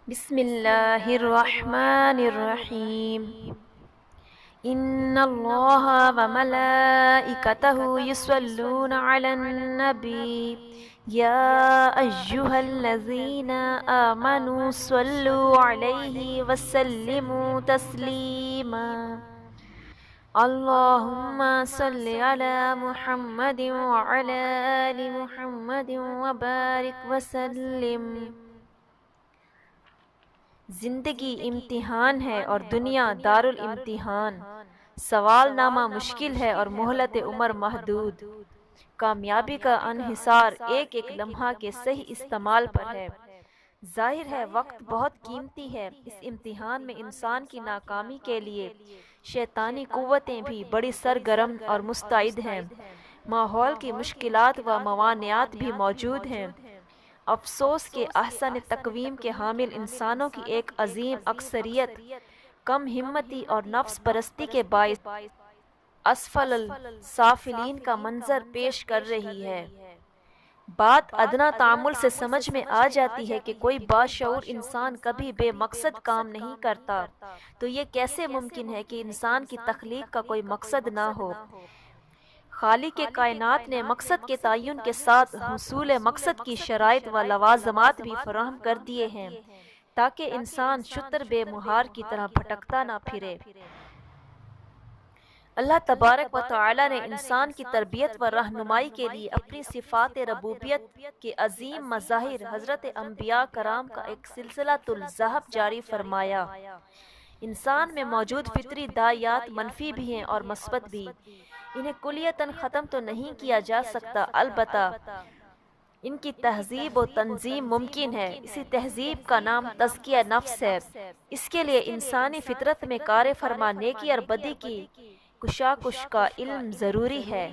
بسم اللہ الرحمن الرحیم ان اللہ وملائکتہ یصلون علی النبی یا ایہا الذین آمنوا صلوا علیہ وسلموا تسلیما اللہم صل علی محمد وعلی آل محمد وبارک وسلم۔ زندگی امتحان ہے اور دنیا دارالامتحان، سوال نامہ مشکل ہے اور مہلت عمر محدود، کامیابی کا انحصار ایک ایک لمحہ کے صحیح استعمال پر ہے۔ ظاہر ہے وقت بہت قیمتی ہے، اس امتحان میں انسان کی ناکامی کے لیے شیطانی قوتیں بھی بڑی سرگرم اور مستعد ہیں، ماحول کی مشکلات و موانعات بھی موجود ہیں۔ افسوس کہ احسن تقویم کے حامل انسانوں کی ایک عظیم اکثریت کم ہمتی اور نفس پرستی کے باعث اسفل السافلین کا منظر پیش کر رہی ہے۔ بات ادنا تعامل سے سمجھ میں آ جاتی ہے کہ کوئی باشعور انسان کبھی بے مقصد کام نہیں کرتا، تو یہ کیسے ممکن ہے کہ انسان کی تخلیق کا کوئی مقصد نہ ہو؟ خالق کائنات نے مقصد کے تعین کے ساتھ حصول مقصد کی شرائط و لوازمات بھی فراہم کر دیے ہیں تاکہ انسان شتر بے مہار کی طرح بھٹکتا نہ پھرے۔ اللہ تبارک و تعالی نے انسان کی تربیت و رہنمائی کے لیے اپنی صفات ربوبیت کے عظیم مظاہر حضرت انبیاء کرام کا ایک سلسلہ الذہب جاری فرمایا۔ انسان میں موجود فطری داعیات منفی بھی ہیں اور مثبت بھی، انہیں کلیتاً ختم تو نہیں کیا جا سکتا، البتہ ان کی تہذیب و تنظیم ممکن ہے۔ اسی تہذیب کا نام تزکیہ نفس ہے۔ اس کے لیے انسانی فطرت میں کار فرما نیکی اور بدی کی کشاکش کا علم ضروری ہے۔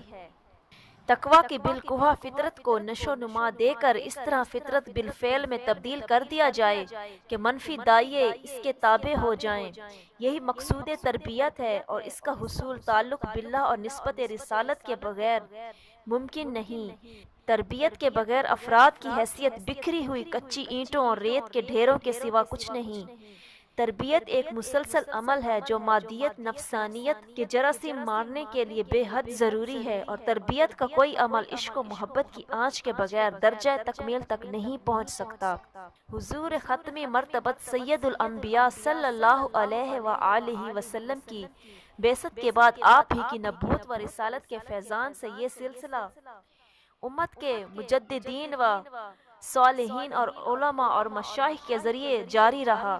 تقویٰ کی بالقوہ فطرت کو نشو نما دے کر اس طرح فطرت بالفعل میں تبدیل کر دیا جائے کہ منفی دائیں اس کے تابع ہو جائیں، یہی مقصود تربیت ہے، اور اس کا حصول تعلق باللہ اور نسبت رسالت کے بغیر ممکن نہیں۔ تربیت کے بغیر افراد کی حیثیت بکھری ہوئی کچی اینٹوں اور ریت کے ڈھیروں کے سوا کچھ نہیں۔ تربیت ایک مسلسل عمل ہے جو مادیت نفسانیت کے جراثیم مارنے کے لیے بے حد ضروری ہے، اور تربیت کا کوئی عمل عشق و محبت کی آنچ کے بغیر درجہ تکمیل تک نہیں پہنچ سکتا۔ حضور ختمی مرتبت سید الانبیاء صلی اللہ علیہ وآلہ وسلم کی بعثت کے بعد آپ ہی کی نبوت و رسالت کے فیضان سے یہ سلسلہ امت کے مجددین و صالحین اور علماء اور مشائخ کے ذریعے جاری رہا۔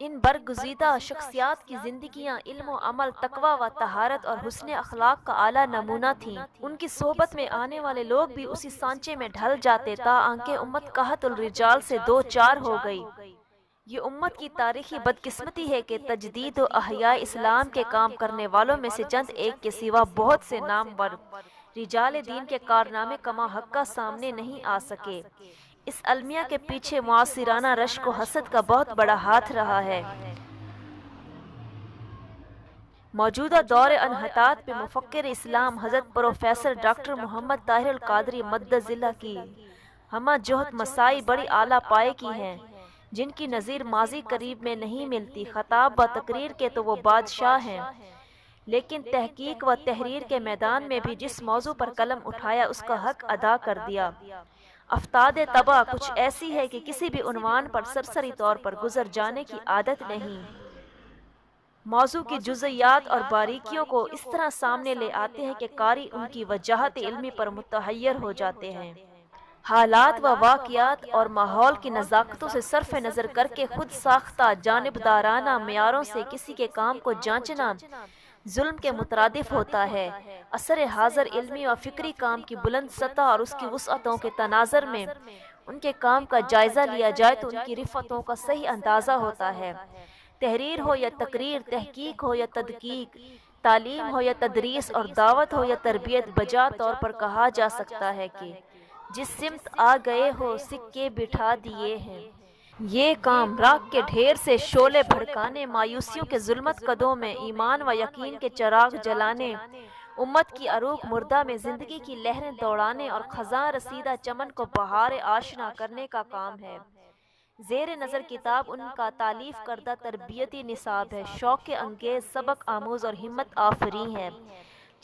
ان برگزیدہ شخصیات کی زندگیاں علم و عمل، تقوی و طہارت اور حسن اخلاق کا اعلیٰ نمونہ تھیں۔ ان کی صحبت میں آنے والے لوگ بھی اسی سانچے میں ڈھل جاتے تاکہ امت قحط الرجال سے دو چار ہو گئی۔ یہ امت کی تاریخی بدقسمتی ہے کہ تجدید و احیاء اسلام کے کام کرنے والوں میں سے چند ایک کے سوا بہت سے نامور رجال دین کے کارنامے کما حقہ سامنے نہیں آ سکے۔ اس المیہ کے پیچھے معاصرانہ رشک و حسد کا بہت بڑا ہاتھ رہا ہے۔ موجودہ دور انحطاط پہ مفکر اسلام حضرت پروفیسر ڈاکٹر محمد طاہر القادری مدظ اللہ کی ہمہ جہت مساعی بڑی اعلیٰ پائے کی ہیں، جن کی نظیر ماضی قریب میں نہیں ملتی۔ خطاب و تقریر کے تو وہ بادشاہ ہیں، لیکن تحقیق و تحریر کے میدان میں بھی جس موضوع پر قلم اٹھایا اس کا حق ادا کر دیا۔ افتاد طبع کچھ ایسی ہے کہ کسی بھی عنوان پر سرسری طور پر گزر جانے کی عادت نہیں۔ موضوع کی جزئیات اور باریکیوں کو اس طرح سامنے لے آتے ہیں کہ قاری ان کی وجاہت علمی پر متحیر ہو جاتے ہیں۔ حالات و واقعات اور ماحول کی نزاکتوں سے صرف نظر کر کے خود ساختہ جانبدارانہ معیاروں سے کسی کے کام کو جانچنا ظلم کے مترادف ہوتا ہے۔ عصر حاضر علمی و فکری کام کی بلند سطح اور اس کی وسعتوں کے تناظر میں ان کے کام کا جائزہ لیا جائے تو ان کی رفتوں کا صحیح اندازہ ہوتا ہے۔ تحریر ہو یا تقریر، تحقیق ہو یا تدقیق، تعلیم ہو یا تدریس اور دعوت ہو یا تربیت، بجا طور پر کہا جا سکتا ہے کہ جس سمت آ گئے ہو سکے بٹھا دیے ہیں۔ یہ کام راکھ کے ڈھیر سے شعلے بھڑکانے، مایوسیوں کے ظلمت قدوں میں ایمان و یقین کے چراغ جلانے، امت کی عروق مردہ میں زندگی کی لہریں دوڑانے اور خزاں رسیدہ چمن کو بہار آشنا کرنے کا کام ہے۔ زیر نظر کتاب ان کا تعلیف کردہ تربیتی نصاب ہے، شوق انگیز، سبق آموز اور ہمت آفریں ہے،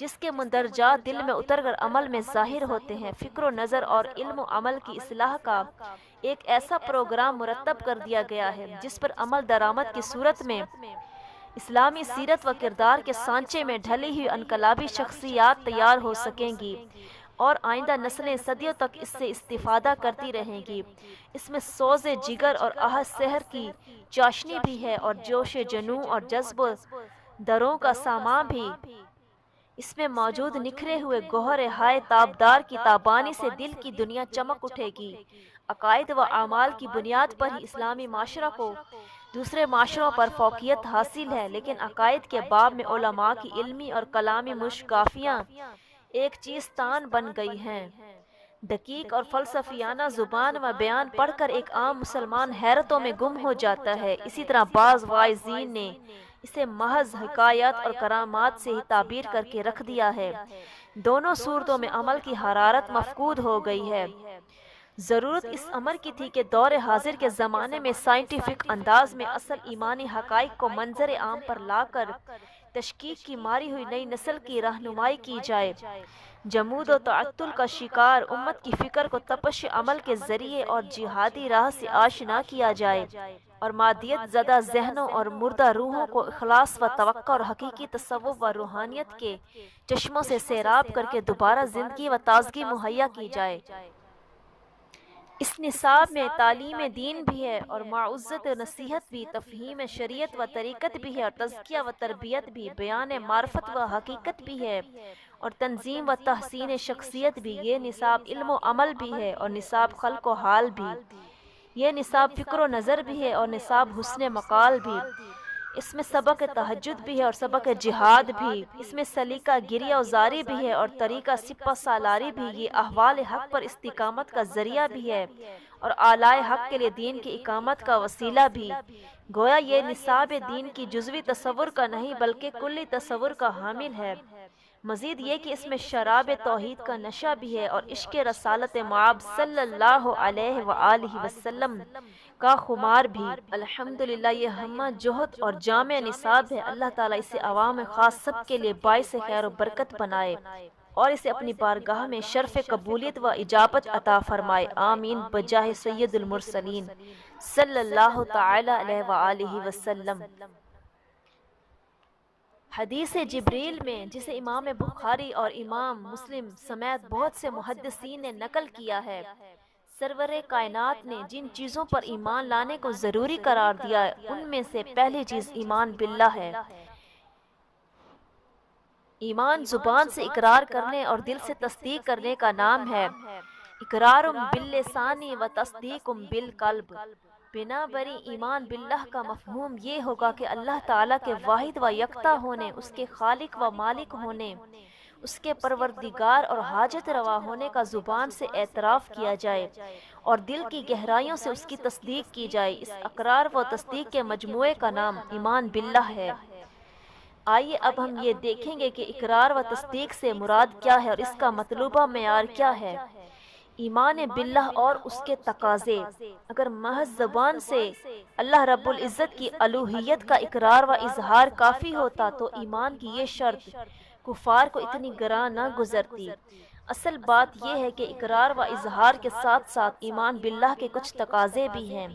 جس کے مندرجات دل میں اتر کر عمل میں ظاہر ہوتے ہیں۔ فکر و نظر اور علم و عمل کی اصلاح کا ایک ایسا پروگرام مرتب کر دیا گیا ہے جس پر عمل درآمد کی صورت میں اسلامی سیرت و کردار کے سانچے میں ڈھلی ہوئی انقلابی شخصیات تیار ہو سکیں گی اور آئندہ نسلیں صدیوں تک اس سے استفادہ کرتی رہیں گی۔ اس میں سوز جگر اور آہ سحر کی چاشنی بھی ہے اور جوش جنوں اور جذب و دروں کا سامان بھی۔ اس میں موجود نکھرے ہوئے گوہر ہائے تابدار کی تابانی سے دل کی دنیا چمک اٹھے گی۔ عقائد و اعمال کی بنیاد پر ہی اسلامی معاشرہ کو دوسرے معاشروں پر فوقیت حاصل ہے، لیکن عقائد کے باب میں علماء کی علمی اور کلامی مشگافیاں ایک چیز تان بن گئی ہیں۔ دقیق اور فلسفیانہ زبان و بیان پڑھ کر ایک عام مسلمان حیرتوں میں گم ہو جاتا ہے۔ اسی طرح بعض واعظین نے اسے محض حکایات اور کرامات سے ہی تعبیر کر کے رکھ دیا ہے۔ دونوں صورتوں میں عمل کی حرارت مفقود ہو گئی ہے۔ ضرورت اس امر کی تھی کہ دور حاضر کے زمانے میں سائنٹیفک انداز میں اصل ایمانی حقائق کو منظر عام پر لا کر تشکیک کی ماری ہوئی نئی نسل کی رہنمائی کی جائے۔ جمود و تعطل کا شکار امت کی فکر کو تپش عمل کے ذریعے اور جہادی راہ سے آشنا کیا جائے اور مادیت زدہ ذہنوں اور مردہ روحوں کو اخلاص و توقع اور حقیقی تصوف و روحانیت کے چشموں سے سیراب کر کے دوبارہ زندگی و تازگی مہیا کی جائے۔ اس نصاب میں تعلیم دین بھی ہے اور معزت و نصیحت بھی، تفہیم شریعت و طریقت بھی ہے اور تزکیہ و تربیت بھی، بیان معرفت و حقیقت بھی ہے اور تنظیم و تحسین شخصیت بھی۔ یہ نصاب علم و عمل بھی ہے اور نصاب خلق و حال بھی۔ یہ نصاب فکر و نظر بھی ہے اور نصاب حسن مقال بھی۔ اس میں سبق تہجد بھی ہے اور سبق جہاد بھی۔ اس میں سلیقہ گریہ و زاری بھی ہے اور طریقہ سپہ سالاری بھی۔ یہ احوال حق پر استقامت کا ذریعہ بھی ہے اور آلائے حق کے لیے دین کی اقامت کا وسیلہ بھی۔ گویا یہ نصاب دین کی جزوی تصور کا نہیں بلکہ کلی تصور کا حامل ہے۔ مزید یہ کہ اس میں شراب توحید کا نشہ بھی ہے اور عشق رسالت مآب صلی اللہ علیہ وآلہ وسلم کا خمار بھی۔ الحمدللہ یہ ہمہ جہد اور جامع نصاب ہے۔ اللہ تعالیٰ اسے عوام خاص سب کے لیے باعث خیر و برکت بنائے اور اسے اپنی بارگاہ میں شرف قبولیت و اجابت عطا فرمائے، آمین، بجاہ سید المرسلین صلی اللہ تعالی علیہ وآلہ وسلم۔ حدیث جبریل میں، جسے امام بخاری اور امام مسلم سمیت بہت سے محدثین نے نقل کیا ہے، سرور کائنات نے جن چیزوں پر ایمان لانے کو ضروری قرار دیا ہے ان میں سے پہلی چیز ایمان باللہ ہے۔ ایمان زبان سے اقرار کرنے اور دل سے تصدیق کرنے کا نام ہے۔ اقرارم باللسان و تصدیقم بالقلب۔ بنا بری ایمان باللہ کا مفہوم یہ ہوگا کہ اللہ تعالیٰ کے واحد و یکتا ہونے، اس کے خالق و مالک ہونے، اس کے پروردگار اور حاجت روا ہونے کا زبان سے اعتراف کیا جائے اور دل کی گہرائیوں سے اس کی تصدیق کی جائے۔ اس اقرار و تصدیق کے مجموعے کا نام ایمان باللہ ہے۔ آئیے اب ہم یہ دیکھیں گے کہ اقرار و تصدیق سے مراد کیا ہے اور اس کا مطلوبہ معیار کیا ہے۔ ایمان باللہ اور اس کے تقاضے۔ اگر محض زبان سے اللہ رب العزت کی الوہیت کا اقرار و اظہار کافی ہوتا تو ایمان کی یہ شرط کفار کو اتنی گراں نہ گزرتی۔ اصل بات یہ ہے کہ اقرار و اظہار کے ساتھ ساتھ ایمان باللہ کے کچھ تقاضے بھی ہیں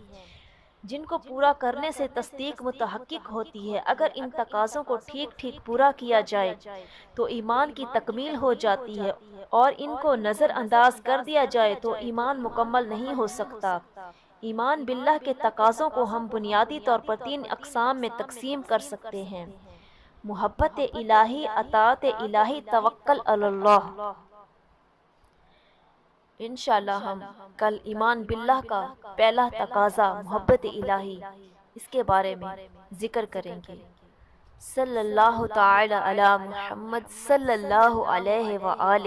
جن کو پورا کرنے سے تصدیق متحقق ہوتی ہے۔ اگر ان تقاضوں کو ٹھیک ٹھیک پورا کیا جائے تو ایمان کی تکمیل ہو جاتی ہے اور ان کو نظر انداز کر دیا جائے تو ایمان مکمل نہیں ہو سکتا۔ ایمان باللہ کے تقاضوں کو ہم بنیادی طور پر 3 اقسام میں تقسیم کر سکتے ہیں: محبت الہی، اطاعت الہی، توکل علی اللہ۔ انشاءاللہ ہم کل ایمان باللہ کا پہلا تقاضا محبت الہی، اس کے بارے میں ذکر کریں گے۔ صلی اللہ تعالی علی محمد صلی اللہ علیہ وآلہ